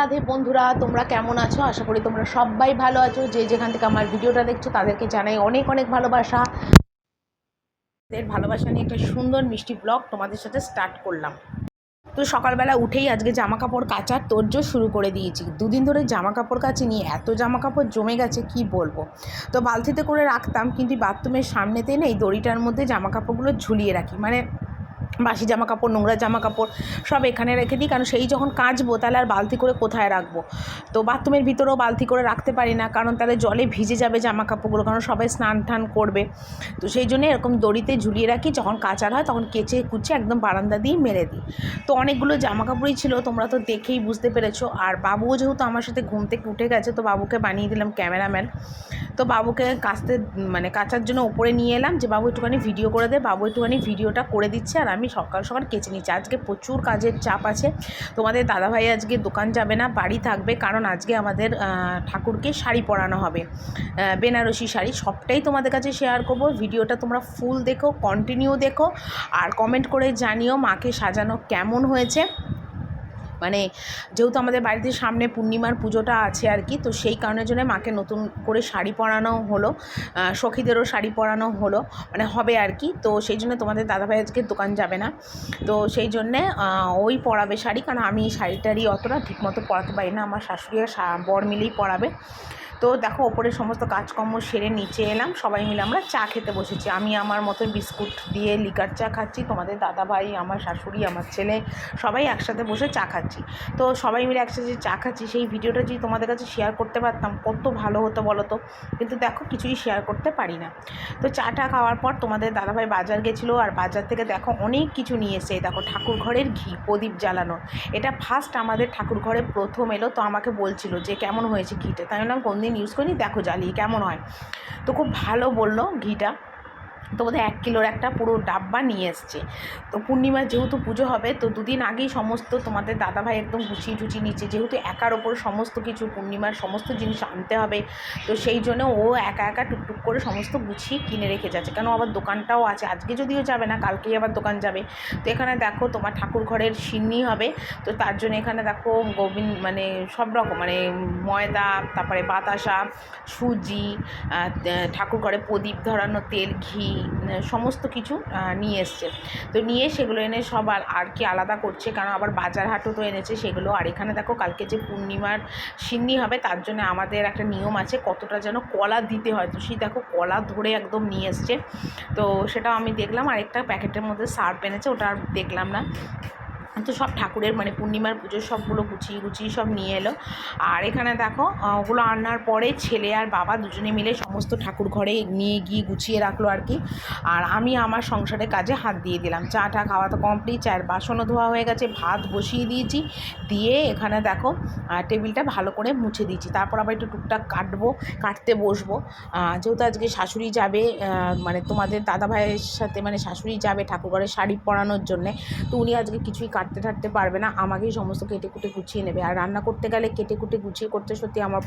রাধে বন্ধুরা, তোমরা কেমন আছো? আশা করি তোমরা সবাই ভালো আছো। যে যেখান থেকে আমার ভিডিওটা দেখছো তাদেরকে জানাই অনেক অনেক ভালোবাসা। ভালোবাসা নিয়ে একটা সুন্দর মিষ্টি ব্লগ তোমাদের সাথে স্টার্ট করলাম। তো সকালবেলা উঠেই আজকে জামা কাপড় কাচার তোড়জোড় শুরু করে দিয়েছি। দুদিন ধরে জামা কাপড় কাচি নিয়ে এত জামা কাপড় জমে গেছে কি বলবো। তো বালতিতে করে রাখতাম, কিন্তু বাথরুমের সামনেতে নেই দড়িটার মধ্যে জামা কাপড়গুলো ঝুলিয়ে রাখি, মানে বাসি জামা কাপড়, নোংরা জামা কাপড় সব এখানে রেখে দিই, কারণ সেই যখন কাচবো তাহলে আর বালতি করে কোথায় রাখবো। তো বাথরুমের ভিতরেও বালতি করে রাখতে পারি না, কারণ তাহলে জলে ভিজে যাবে জামা কাপড়গুলো, কারণ সবাই স্নান টান করবে। তো সেই জন্য এরকম দড়িতে ঝুলিয়ে রাখি, যখন কাচার হয় তখন কেচে কুচে একদম বারান্দা দিয়ে মেরে দিই। তো অনেকগুলো জামা কাপড়ই ছিল, তোমরা তো দেখেই বুঝতে পেরেছো। আর বাবুও যেহেতু আমার সাথে ঘুম থেকে উঠে গেছে, তো বাবুকে বানিয়ে দিলাম ক্যামেরাম্যান। তো বাবুকে কাচার জন্য উপরে নিয়ে এলাম যে বাবু একটুখানি ভিডিও করে দে। বাবু একটুখানি ভিডিওটা করে দিচ্ছে, আর আমি সকাল সকাল কেচে নিচ্ছি। আজকে প্রচুর কাজের চাপ আছে। তোমাদের দাদাভাই আজকে দোকান যাবে না, বাড়ি থাকবে, কারণ আজকে আমাদের ঠাকুরকে শাড়ি পরানো হবে, বেনারসি শাড়ি। সবটাই তোমাদের কাছে শেয়ার করবো। ভিডিওটা তোমরা ফুল দেখো, কন্টিনিউ দেখো, আর কমেন্ট করে জানিও মাকে সাজানো কেমন হয়েছে। মানে যেহেতু আমাদের বাড়িতে সামনে পূর্ণিমার পুজোটা আছে আর কি, তো সেই কারণের জন্য মাকে নতুন করে শাড়ি পরানো হলো, সখীদেরও শাড়ি পরানো হলো, মানে হবে আর কি। তো সেই জন্য তোমাদের দাদাভাই আজকে দোকান যাবে না, তো সেই জন্যে ওই পরাবে শাড়ি, কারণ আমি শাড়িটারই অতটা ঠিকমতো পরাতে পারি না, আমার শাশুড়ি আর বর মিলেই পরাবে। তো দেখো ওপরে সমস্ত কাজকর্ম সেরে নিচে এলাম, সবাই মিলে আমরা চা খেতে বসেছি। আমি আমার মতো বিস্কুট দিয়ে লিকার চা খাচ্ছি, তোমাদের দাদাভাই, আমার শাশুড়ি, আমার ছেলে সবাই একসাথে বসে চা খাচ্ছি। তো সবাই মিলে একসাথে চা খাচ্ছি, সেই ভিডিওটা যদি তোমাদের কাছে শেয়ার করতে পারতাম কত ভালো হতো বলো তো, কিন্তু দেখো কিছুই শেয়ার করতে পারি না। তো চাটা খাওয়ার পর তোমাদের দাদাভাই বাজার গেছিলো, আর বাজার থেকে দেখো অনেক কিছু নিয়ে এসে। দেখো ঠাকুর ঘরের ঘি প্রদীপ জ্বালানো, এটা ফার্স্ট আমাদের ঠাকুর ঘরে প্রথম এলো। তো আমাকে বলছিল যে কেমন হয়েছে ঘিটা, তাই জন্য কোনদিন ইউজ করিনি, দেখো জ্বালিয়ে কেমন হয়। তো খুব ভালো বললো ঘিটা। তো বোধহয় 1 কিলোর একটা পুরো ডাব্বা নিয়ে এসছে। তো পূর্ণিমার যেহেতু পুজো হবে, তো দুদিন আগেই সমস্ত তোমাদের দাদাভাই একদম গুছিয়ে টুচিয়ে নিচ্ছে, যেহেতু একার ওপর সমস্ত কিছু পূর্ণিমার সমস্ত জিনিস আনতে হবে। তো সেই জন্য ও একা একা টুকটুক করে সমস্ত গুছিয়ে কিনে রেখে যাচ্ছে, কেন আবার দোকানটাও আছে, আজকে যদিও যাবে না কালকেই আবার দোকান যাবে। তো এখানে দেখো তোমার ঠাকুর ঘরের সিন্নি হবে, তো তার জন্য এখানে দেখো মানে সব রকম, মানে ময়দা, তারপরে বাতাসা, সুজি, ঠাকুর ঘরে প্রদীপ ধরানো তেল, ঘি, সমস্ত কিছু নিয়ে এসছে। তো নিয়ে সেগুলো এনে সব আর কি আলাদা করছে, কারণ আবার বাজার হাটও তো এনেছে সেগুলো। আর এখানে দেখো কালকে যে পূর্ণিমার সিন্নি হবে, তার জন্য আমাদের একটা নিয়ম আছে, কতটা যেন কলা দিতে হয়। তো সেই দেখো কলা ধরে একদম নিয়ে এসছে, তো সেটাও আমি দেখলাম। আর একটা প্যাকেটের মধ্যে সার্ফ এনেছে, ওটা আর দেখলাম না। তো সব ঠাকুরের মানে পূর্ণিমার পুজোর সবগুলো গুছিয়ে গুছিয়ে সব নিয়ে এলো। আর এখানে দেখো ওগুলো আনার পরে ছেলে আর বাবা দুজনে মিলে সমস্ত ঠাকুর ঘরে নিয়ে গিয়ে গুছিয়ে রাখলো আর কি। আর আমি আমার সংসারের কাজে হাত দিয়ে দিলাম। চা টা খাওয়া তো কমপ্লিট, চায়ের বাসনও ধোয়া হয়ে গেছে, ভাত বসিয়ে দিয়েছি, দিয়ে এখানে দেখো টেবিলটা ভালো করে মুছে দিয়েছি। তারপর আবার একটু টুকটাক কাটতে বসবো, যেহেতু আজকে শাশুড়ি যাবে, মানে তোমাদের দাদাভাইয়ের সাথে, মানে শাশুড়ি যাবে ঠাকুরঘরে শাড়ি পরানোর জন্যে। তো উনি আজকে কিছুই কাটতে ঠাটতে পারবে না, আমাকেই সমস্ত কেটে কুটে গুছিয়ে নেবে। আর রান্না করতে গেলে কেটে কুটে গুছিয়ে করতে সত্যি আমার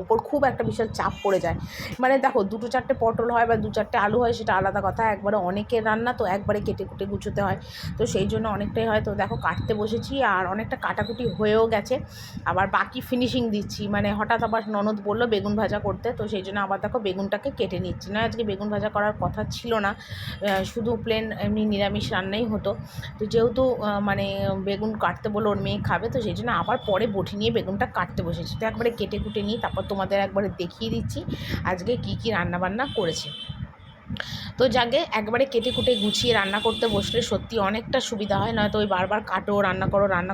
উপর খুব একটা বিশাল চাপ পড়ে যায়। মানে দেখো 2-4টে পটল হয় বা 2-4টে আলু হয়, সেটা আলাদা কথা, একবারে অনেকের রান্না তো একবারে কেটে কুটে গুছোতে হয়, তো সেই জন্য অনেকটাই হয়। তো দেখো কাটতে বসেছি, আর অনেকটা কাটাকুটি হয়েও গেছে, আবার বাকি ফিনিশিং দিচ্ছি। মানে হঠাৎ আবার ননদ বললো বেগুন ভাজা করতে, তো সেই জন্য আবার দেখো বেগুনটাকে কেটে নিচ্ছি। না আজকে বেগুন ভাজা করার কথা ছিল না, শুধু প্লেন এমনি নিরামিষ রান্নাই হতো। তো যেহেতু মানে বেগুন কাটতে বলে ওর মেয়ে খাবে, তো সেই জন্য আবার পরে বটি নিয়ে বেগুনটা কাটতে বসেছি। তো একবারে কেটে কুটে নিই, তারপর তোমাদের একবারে দেখিয়ে দিচ্ছি আজকে কী কী রান্নাবান্না করেছে। তো যাকে একবারে কেটে কুটে গুছিয়ে রান্না করতে বসলে সত্যি অনেকটা সুবিধা হয়, নয়তো ওই বারবার কাটো রান্না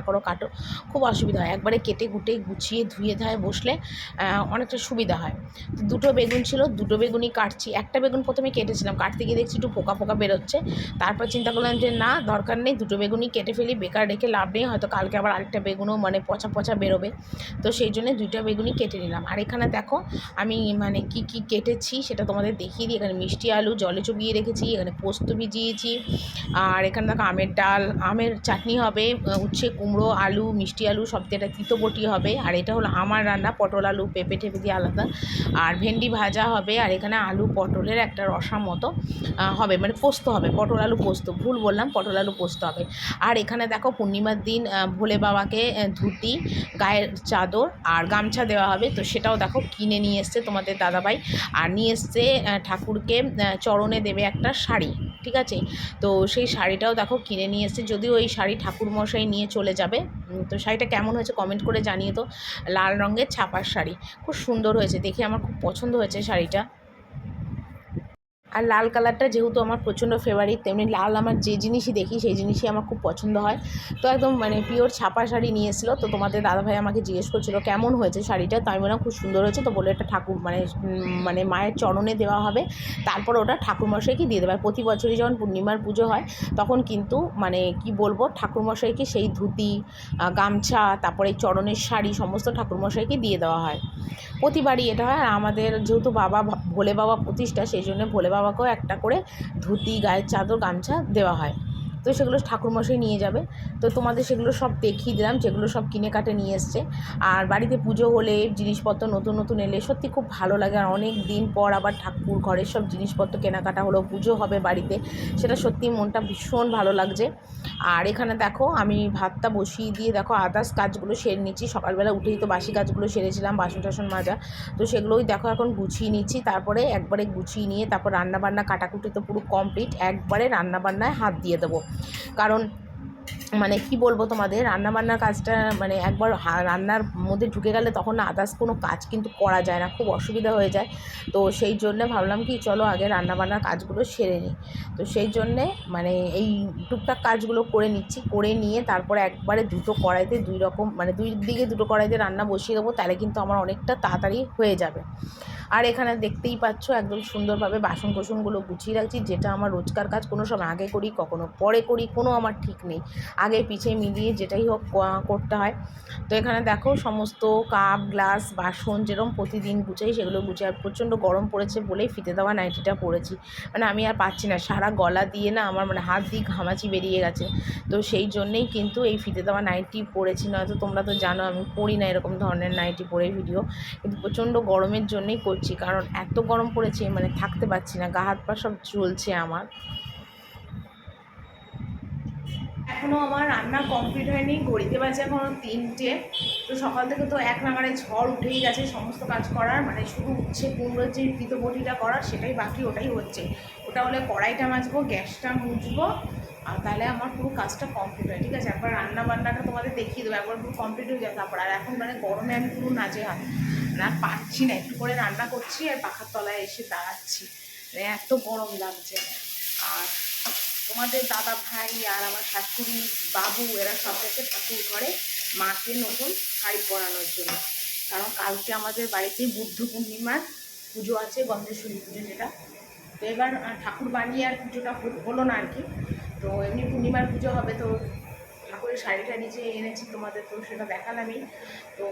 করো কাটো, খুব অসুবিধা হয়। একবারে কেটে কুটে গুছিয়ে ধুয়ে ধায়ে বসলে অনেকটা সুবিধা হয়। তো 2টো বেগুন ছিল, 2টো বেগুনই কাটছি। একটা বেগুন প্রথমে কেটেছিলাম, কাটতে গিয়ে দেখছি একটু পোকা পোকা বেরোচ্ছে, তারপর চিন্তা করলাম যে না, দরকার নেই, 2টো বেগুনই কেটে ফেলি, বেকার রেখে লাভ নেই, হয়তো কালকে আবার আরেকটা বেগুনও মানে পচা পচা বেরোবে। তো সেই জন্য 2টা বেগুনই কেটে নিলাম। আর এখানে দেখো আমি মানে কি কেটেছি সেটা তোমাদের দেখিয়ে দিই। এখানে মিষ্টি আলু জলে চুবিয়ে রেখেছি, এখানে পোস্ত ভিজিয়েছি, আর এখানে দেখো আমের ডাল, আমের চাটনি হবে, উচ্ছে কুমড়ো আলু মিষ্টি আলু সব দিয়ে, এটা তিতো বটি হবে, আর এটা হলো আমার রান্না, পটল আলু পেঁপে টেপে দিয়ে আলাদা, আর ভেন্ডি ভাজা হবে, আর এখানে আলু পটলের একটা রসা মতো হবে, মানে পোস্ত হবে, পটল আলু পোস্ত, ভুল বললাম, পটল আলু পোস্ত হবে। আর এখানে দেখো পূর্ণিমার দিন ভোলে বাবাকে ধুতি, গায়ের চাদর আর গামছা দেওয়া হবে, তো সেটাও দেখো কিনে নিয়ে এসছে তোমাদের দাদাভাই, আর নিয়ে এসছে ঠাকুরকে চরণে দেবে একটা শাড়ি, ঠিক আছে। তো সেই শাড়িটাও দেখো কিনে নিয়ে এসছে, যদিও এই শাড়ি ঠাকুরমশাই নিয়ে চলে যাবে। তো শাড়িটা কেমন হয়েছে কমেন্ট করে জানিয়ে তো। লাল রঙের ছাপার শাড়ি, খুব সুন্দর হয়েছে, দেখে আমার খুব পছন্দ হয়েছে শাড়িটা। আর লাল কালারটা যেহেতু আমার প্রচণ্ড ফেভারিট, তেমনি লাল আমার যে জিনিসই দেখি সেই জিনিসই আমার খুব পছন্দ হয়। তো একদম মানে পিওর ছাপা শাড়ি নিয়ে এসেছিলো, তো তোমাদের দাদাভাই আমাকে জিজ্ঞেস করছিলো কেমন হয়েছে শাড়িটা, তো আমি বললাম খুব সুন্দর হয়েছে, তো বলে এটা ঠাকুর মানে মায়ের চরণে দেওয়া হবে, তারপর ওটা ঠাকুরমশাইকে দিয়ে দেবে। আর প্রতি বছরই যখন পূর্ণিমার পুজো হয় তখন কিন্তু মানে কি বলবো, ঠাকুরমশাইকে সেই ধুতি গামছা তারপরে চরণের শাড়ি সমস্ত ঠাকুরমশাইকে দিয়ে দেওয়া হয়, প্রতিবারই এটা হয়। আর আমাদের যেহেতু বাবা ভোলে বাবা প্রতিষ্ঠা, সেই জন্য ভোলে বাবাকেও একটা করে ধুতি গায়ের চাদর গামছা দেওয়া হয়, তো সেগুলো ঠাকুরমশাই নিয়ে যাবে। তো তোমাদের সেগুলো সব দেখিয়ে দিলাম, যেগুলো সব কিনে কাটে নিয়ে এসছে। আর বাড়িতে পুজো হলে জিনিসপত্র নতুন নতুন এলে সত্যি খুব ভালো লাগে, আর অনেক দিন পর আবার ঠাকুর ঘরের সব জিনিসপত্র কেনাকাটা হলো, পুজো হবে বাড়িতে, সেটা সত্যি মনটা ভীষণ ভালো লাগছে। আর এখানে দেখো আমি ভাতটা বসিয়ে দিয়ে দেখো আদার্স কাজগুলো সেরে নিচ্ছি, সকালবেলা উঠেই তো বাসি কাজগুলো সেরেছিলাম, বাসন টাসন মাজা, তো সেগুলোই দেখো এখন গুছিয়ে নিচ্ছি, তারপরে একবারে গুছিয়ে নিয়ে তারপর রান্নাবান্না কাটাকুটি তো পুরো কমপ্লিট, একবারে রান্নাবান্নায় হাত দিয়ে দেবো। কারণ মানে কি বলবো তোমাদের, রান্নাবান্নার কাজটা মানে একবার রান্নার মধ্যে ঢুকে গেলে তখন না আদার্স কোনো কাজ কিন্তু করা যায় না, খুব অসুবিধা হয়ে যায়। তো সেই জন্যে ভাবলাম কি চলো আগে রান্নাবান্নার কাজগুলো সেরে নিই, তো সেই জন্যে মানে এই টুকটাক কাজগুলো করে নিচ্ছি, করে নিয়ে তারপরে একবারে দুটো কড়াইতে দুই রকম মানে দুই দিকে দুটো কড়াইতে রান্না বসিয়ে দেবো, তাহলে কিন্তু আমার অনেকটা তাড়াতাড়ি হয়ে যাবে। আর এখানে দেখতেই পাচ্ছ একদম সুন্দরভাবে বাসন কোসনগুলো গুছিয়ে রাখছি, যেটা আমার রোজকার কাজ, কোনো সময় আগে করি কখনো পরে করি, কোনো আমার ঠিক নেই, আগে পিছে মিলিয়ে যেটাই হোক করতে হয়। তো এখানে দেখো সমস্ত কাপ গ্লাস বাসন যেরকম প্রতিদিন গুছাই সেগুলো গুছাই। আর প্রচণ্ড গরম পড়েছে বলেই ফিতে দেওয়া নাইটিটা পরেছি, মানে আমি আর পাচ্ছি না, সারা গলা দিয়ে না আমার মানে হাত দিয়ে ঘামাচি বেরিয়ে গেছে, তো সেই জন্যেই কিন্তু এই ফিতে দেওয়া নাইটি পরেছি, নয়তো তোমরা তো জানো আমি পরি না এরকম ধরনের নাইটি পরে ভিডিও, কিন্তু প্রচণ্ড গরমের জন্যই করছি, কারণ এত গরম পড়েছে মানে থাকতে পারছি না, গা হাত পা সব জ্বলছে আমার। এখনও আমার রান্না কমপ্লিট হয়নি, ঘড়িতে বাজে এখনও 3টে, তো সকাল থেকে তো এক নাগারে ঝড় উঠেই গেছে, সমস্ত কাজ করার মানে শুধু উচ্ছে কুমড়োর যে পিতবটিটা করার সেটাই বাকি, ওটাই হচ্ছে, ওটা হলে কড়াইটা মাজবো গ্যাসটা মুছবো, আর তাহলে আমার পুরো কাজটা কমপ্লিট হয়, ঠিক আছে। একবার রান্না বান্নাটা তোমাদের দেখিয়ে দেবো, একবার পুরো কমপ্লিট হয়ে যাবে তারপর। আর এখন মানে গরমে আমি পুরো নাজেহাল, না পারছি না, একটু করে রান্না করছি আর পাখার তলায় এসে দাঁড়াচ্ছি, মানে এত গরম লাগছে। আর তোমাদের দাদা ভাই আর আমার শাশুড়ি বাবু এরা সব গেছে ঠাকুর ঘরে মাকে নতুন শাড়ি পরানোর জন্য, কারণ কালকে আমাদের বাড়িতে বুদ্ধ পূর্ণিমার পুজো আছে, গন্ধেশ্বরী পুজো যেটা, তো এবার ঠাকুর বানিয়ে আর পুজোটা হলো না আর কি, তো এমনি পূর্ণিমার পুজো হবে, তো ঠাকুরের শাড়িটা নিচে এনেছি তোমাদের, তো সেটা দেখালামই। তো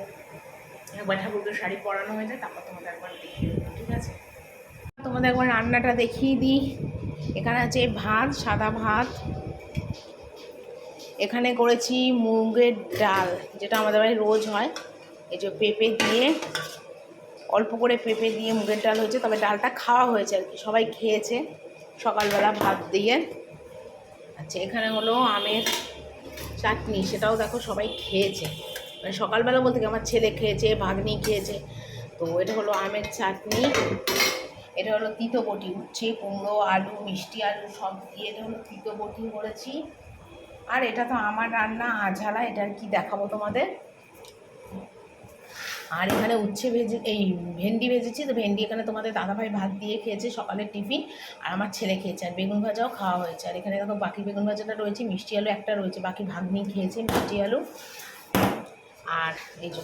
একবার ঠাকুরকে শাড়ি পরানো হয়ে যায় তারপর তোমাদের একবার দেখিয়ে দেবো, ঠিক আছে। তোমাদের একবার রান্নাটা দেখিয়ে দিই। এখানে আছে ভাত, সাদা ভাত, এখানে করেছি মুগের ডাল যেটা আমাদের বাড়ি রোজ হয়, এই যে পেঁপে দিয়ে অল্প করে পেঁপে দিয়ে মুগের ডাল হয়েছে, তবে ডালটা খাওয়া হয়েছে আর কি, সবাই খেয়েছে সকালবেলা ভাত দিয়ে। আচ্ছা এখানে হলো আমের চাটনি, সেটাও দেখো সবাই খেয়েছে, মানে সকালবেলা বলতে কি আমার ছেলে খেয়েছে, ভাগ্নি খেয়েছে। তো এটা হলো আমের চাটনি, এটা হলো তিতো বটি, উচ্ছে কুমড়ো আলু মিষ্টি আলু সব দিয়ে এটা হলো তিতো বটি করেছি। আর এটা তো আমার রান্না আঝালা, এটা আর কি দেখাবো তোমাদের। আর এখানে উচ্ছে এই ভেন্ডি ভেজেছি, তো ভেন্ডি এখানে তোমাদের দাদাভাই ভাত দিয়ে খেয়েছে সকালের টিফিন, আর আমার ছেলে খেয়েছে, আর বেগুন ভাজাও খাওয়া হয়েছে। আর এখানে দেখো বাকি বেগুন ভাজাটা রয়েছে, মিষ্টি আলু একটা রয়েছে, বাকি ভাগ্নি খেয়েছে মিষ্টি আলু। আর এই যে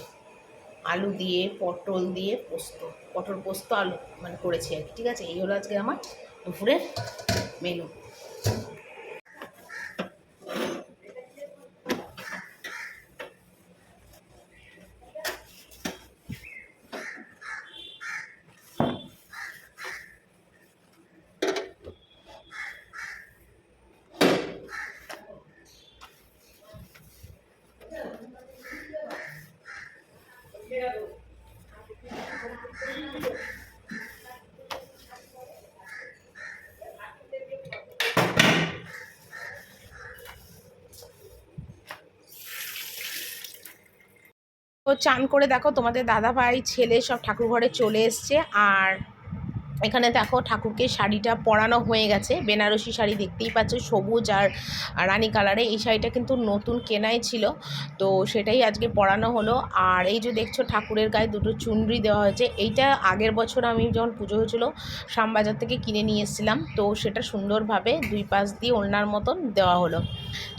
আলু দিয়ে পটল দিয়ে পোস্ত, পটল পোস্ত আলু মানে করেছি আর কি, ঠিক আছে। এই হলো আজকে আমার দুপুরের মেনু। তো চান করে দেখো তোমাদের দাদাভাই ছেলে সব ঠাকুর ঘরে চলে এসছে। আর এখানে দেখো ঠাকুরকে শাড়িটা পরানো হয়ে গেছে, বেনারসি শাড়ি দেখতেই পাচ্ছ, সবুজ আর রানী কালারে। এই শাড়িটা কিন্তু নতুন কেনাই ছিল, তো সেটাই আজকে পরানো হলো। আর এই যে দেখছো ঠাকুরের গায়ে দুটো চুনরি দেওয়া হয়েছে, এইটা আগের বছর আমি যখন পুজো হয়েছিল শ্যামবাজার থেকে কিনে নিয়ে এসেছিলাম, তো সেটা সুন্দরভাবে দুই পাশ দিয়ে ওড়নার মতন দেওয়া হলো।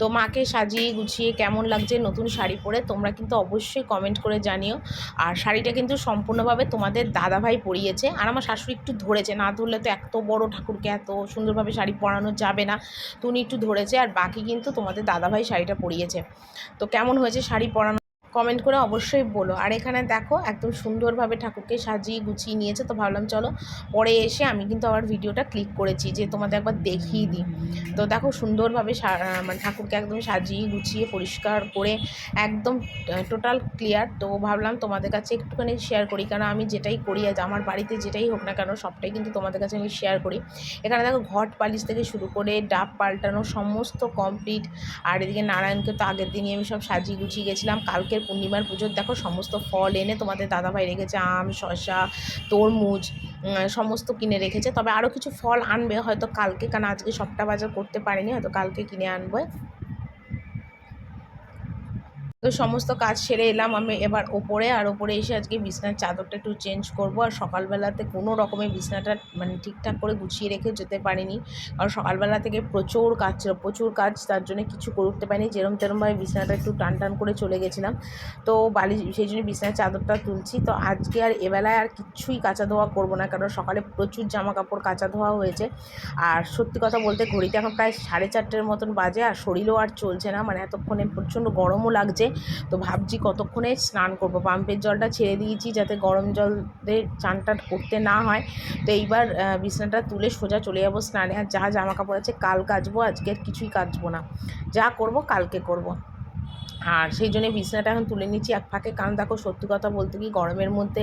তো মাকে সাজিয়ে গুছিয়ে কেমন লাগছে নতুন শাড়ি পরে তোমরা কিন্তু অবশ্যই কমেন্ট করে জানিও। আর শাড়িটা কিন্তু সম্পূর্ণভাবে তোমাদের দাদাভাই পরিয়েছে, আর আমার শাশুড়ি একটু ধরেছে, না ধরলে তো এত বড় ঠাকুরকে এত সুন্দরভাবে শাড়ি পরানো যাবে না, তো উনি একটু ধরেছে। আর বাকি কিন্তু তোমাদের দাদাভাই শাড়িটা পরিয়েছে। তো কেমন হয়েছে শাড়ি পরানো কমেন্ট করে অবশ্যই বলো। আর এখানে দেখো একদম সুন্দরভাবে ঠাকুরকে সাজিয়ে গুছিয়ে নিয়েছে, তো ভাবলাম চলো পরে এসে আমি কিন্তু আবার ভিডিওটা ক্লিক করেছি যে তোমাদের একবার দেখিয়ে দিই। তো দেখো সুন্দরভাবে মানে ঠাকুরকে একদম সাজিয়ে গুছিয়ে পরিষ্কার করে একদম টোটাল ক্লিয়ার। তো ভাবলাম তোমাদের কাছে একটুখানি শেয়ার করি, কারণ আমি যেটাই করি আজ আমার বাড়িতে যেটাই হোক না কেন সবটাই কিন্তু তোমাদের কাছে আমি শেয়ার করি। এখানে দেখো ঘট পালিশ থেকে শুরু করে ডাব পাল্টানো সমস্ত কমপ্লিট। আর এদিকে নারায়ণকে তো আগের দিনই আমি সব সাজিয়ে গুছিয়ে গেছিলাম। কালকের পূর্ণিমার পুজোর দেখো সমস্ত ফল এনে তোমাদের দাদাভাই রেখেছে, আম, শসা, তরমুজ সমস্ত কিনে রেখেছে। তবে আরও কিছু ফল আনবে হয়তো কালকে, কারণ আজকে সবটা বাজার করতে পারিনি, হয়তো কালকে কিনে আনবে। তো সমস্ত কাজ সেরে এলাম আমি এবার ওপরে। আর ওপরে এসে আজকে বিছনার চাদরটা একটু চেঞ্জ করব। আর সকালবেলাতে কোনো রকমের বিছনাটা মানে ঠিকঠাক করে গুছিয়ে রেখে যেতে পারিনি, কারণ সকালবেলা থেকে প্রচুর কাজ ছিল, প্রচুর কাজ, তার জন্য কিছু করে উঠতে পারিনি। যেরম তেরমভাবে বিছনাটা একটু টান টান করে চলে গেছিলাম, তো সেই জন্য বিছনার চাদরটা তুলছি। তো আজকে আর এবেলায় আর কিচ্ছুই কাচা ধোয়া করবো না, কারণ সকালে প্রচুর জামা কাপড় কাচা ধোয়া হয়েছে। আর সত্যি কথা বলতে ঘড়িতে এখন প্রায় 4:30 মতন বাজে, আর শরীরও আর চলছে না, মানে এতক্ষণে প্রচণ্ড গরমও লাগছে। তো ভাবছি কতক্ষণে স্নান করব, পাম্পের জলটা ছেড়ে দিয়েছি যাতে গরম জলে চানটা করতে না হয়। তো এইবার বিছনাটা তুলে সোজা চলে যাবো স্নানে। আর যা জামা কাপড় আছে কাল কাচবো, আজকে আর কিছুই কাচবো না, যা করব কালকে করব। আর সেই জন্যে বিছনাটা এখন তুলে নিচ্ছি এক ফাঁকে, কারণ দেখো সত্যি কথা বলতে কি গরমের মধ্যে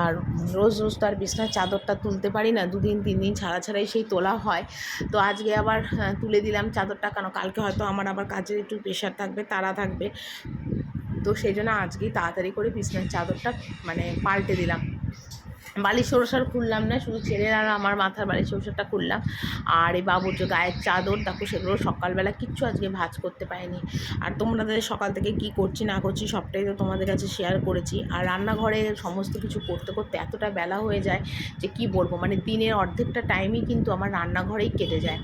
আর রোজ রোজ তো আর বিছনার চাদরটা তুলতে পারি না, 2 দিন 3 দিন ছাড়া ছাড়াই সেই তোলা হয়। তো আজকে আবার তুলে দিলাম চাদরটা, কারণ কালকে হয়তো আমার আবার কাজের একটু প্রেশার থাকবে, তাড়া থাকবে। তো সেই জন্য আজকেই তাড়াতাড়ি করে বিছনার চাদরটা মানে পাল্টে দিলাম। বালিশ সরষার খুললাম না, শুধু ছেলের আর আমার মাথার বালিশ সরষারটা খুললাম। আর এই বাবুর যে গায়ের চাদর দেখো, সেগুলো সকালবেলা কিচ্ছু আজকে ভাঁজ করতে পারিনি। আর তোমাদের সকাল থেকে কি করছি না করছি সবটাই তো তোমাদের কাছে শেয়ার করেছি। আর রান্নাঘরে সমস্ত কিছু করতে করতে এতটা বেলা হয়ে যায় যে কি বলবো, মানে দিনের অর্ধেকটা টাইমই কিন্তু আমার রান্নাঘরেই কেটে যায়।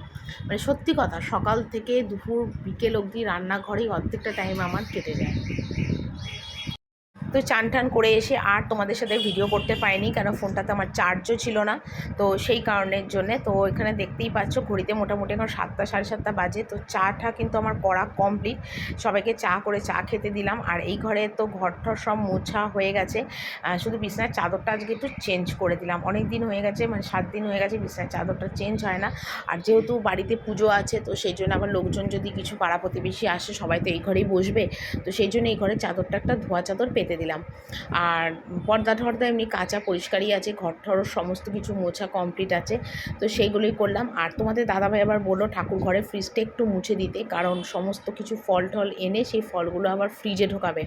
মানে সত্যি কথা, সকাল থেকে দুপুর বিকেল অবধি রান্নাঘরেই অর্ধেকটা টাইম আমার কেটে যায়। তো চান টান করে এসে আর তোমাদের সাথে ভিডিও করতে পারিনি, কারণ ফোনটাতে আমার চার্জও ছিল না, তো সেই কারণের জন্যে। তো এখানে দেখতেই পাচ্ছ ঘড়িতে মোটামুটি এখন 7টা 7:30 বাজে। তো চাটা কিন্তু আমার করা কমপ্লিট, সবাইকে চা করে চা খেতে দিলাম। আর এই ঘরে তো ঘরঠর সব মোছা হয়ে গেছে, শুধু বিছনার চাদরটা আজকে একটু চেঞ্জ করে দিলাম। অনেক দিন হয়ে গেছে, মানে 7 দিন হয়ে গেছে বিছনার চাদরটা চেঞ্জ হয় না। আর যেহেতু বাড়িতে পুজো আছে, তো সেই জন্য আবার লোকজন যদি কিছু পাড়া প্রতিবেশী আসে সবাই তো এই ঘরেই বসবে, তো সেই জন্য এই ঘরের চাদরটা একটা ধোয়া চাদর পেতে দিলাম। আর পর্দা টর্দা এমনি কাঁচা পরিষ্কারই আছে, ঘর ঠর সমস্ত কিছু মোছা কমপ্লিট আছে, তো সেইগুলোই করলাম। আর তোমাদের দাদাভাই আবার বললো ঠাকুর ঘরে ফ্রিজটা একটু মুছে দিতে, কারণ সমস্ত কিছু ফল টল এনে সেই ফলগুলো আবার ফ্রিজে ঢোকাবে,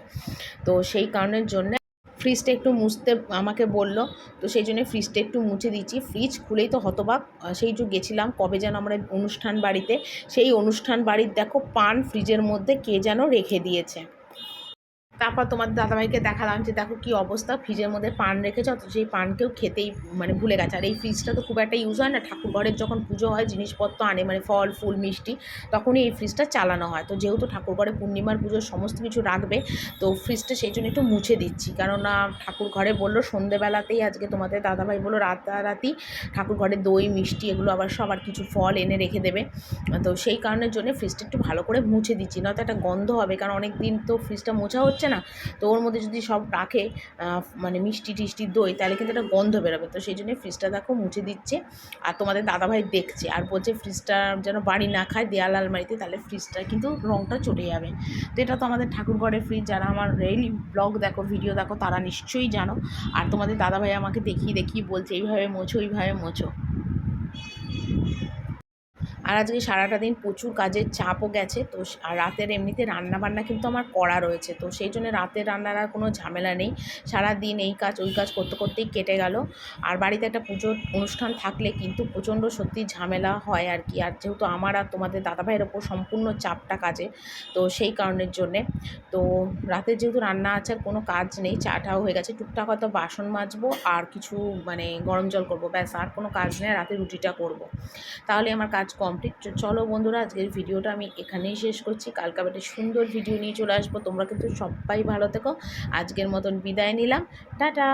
তো সেই কারণের জন্য ফ্রিজটা একটু মুছতে আমাকে বললো। তো সেই জন্য ফ্রিজটা একটু মুছে দিচ্ছি। ফ্রিজ খুলেই তো হতবাক, সেই যে গেছিলাম কবে যেন আমরা অনুষ্ঠান বাড়িতে, সেই অনুষ্ঠান বাড়ির দেখো পান ফ্রিজের মধ্যে কে যেন রেখে দিয়েছে। তারপর তোমার দাদাভাইকে দেখালাম যে দেখো কী অবস্থা, ফ্রিজের মধ্যে পান রেখেছে, অথচ সেই পানকেও খেতেই মানে ভুলে গেছে। আর এই ফ্রিজটা তো খুব একটা ইউজ হয় না, ঠাকুর ঘরের যখন পুজো হয় জিনিসপত্র আনে মানে ফল ফুল মিষ্টি, তখনই এই ফ্রিজটা চালানো হয়। তো যেহেতু ঠাকুর ঘরে পূর্ণিমার পুজোর সমস্ত কিছু রাখবে, তো ফ্রিজটা সেই জন্য একটু মুছে দিচ্ছি। কেননা ঠাকুর ঘরে বললো সন্ধেবেলাতেই আজকে তোমাদের দাদাভাই বললো রাতারাতি ঠাকুর ঘরে দই মিষ্টি এগুলো আবার সবার কিছু ফল এনে রেখে দেবে, তো সেই কারণের জন্য ফ্রিজটা একটু ভালো করে মুছে দিচ্ছি, নয়তো একটা গন্ধ হবে, কারণ অনেক দিন তো ফ্রিজটা মোছা হচ্ছে না। তো ওর মধ্যে যদি সব রাখে মানে মিষ্টি টিষ্টি দই, তাহলে কিন্তু একটা গন্ধ বেরোবে। তো সেই জন্য ফ্রিজটা দেখো মুছে দিচ্ছে। আর তোমাদের দাদাভাই দেখছে আর বলছে ফ্রিজটা যেন বাড়ি না খায় দেয়াল আলমারিতে, তাহলে ফ্রিজটা কিন্তু রঙটা চটে যাবে। তো এটা তো আমাদের ঠাকুর ঘরের ফ্রিজ, যারা আমার ডেইলি ব্লগ দেখো ভিডিও দেখো তারা নিশ্চয়ই জানো। আর তোমাদের দাদাভাই আমাকে দেখিয়ে দেখিয়ে বলছে এইভাবে মোছো ওইভাবে মোছো। আর আজকে সারাটা দিন প্রচুর কাজের চাপও গেছে, তো আর রাতের এমনিতে রান্নাবান্না কিন্তু আমার করা রয়েছে, তো সেই জন্য রাতের রান্নার আর কোনো ঝামেলা নেই। সারাদিন এই কাজ ওই কাজ করতে করতেই কেটে গেল। আর বাড়িতে একটা পুজোর অনুষ্ঠান থাকলে কিন্তু প্রচণ্ড সত্যি ঝামেলা হয় আর কি। আর যেহেতু আমার আর তোমাদের দাদাভাইয়ের ওপর সম্পূর্ণ চাপটা কাজে, তো সেই কারণের জন্যে তো রাতে যেহেতু রান্না আছে আর কোনো কাজ নেই, চাটাও হয়ে গেছে, টুকটাক হয়তো বাসন মাজবো আর কিছু গরম জল করবো, ব্যাস, আর কোনো কাজ নেই, রাতে রুটিটা করব। তাহলে আমার কাজ কমপ্লিট। চলো বন্ধুরা, আজকের ভিডিওটা আমি এখানেই শেষ করছি। কালকে আবার একটা সুন্দর ভিডিও নিয়ে চলে আসবো। তোমরা কিন্তু সবাই ভালো থেকো। আজকের মতন বিদায় নিলাম, টাটা।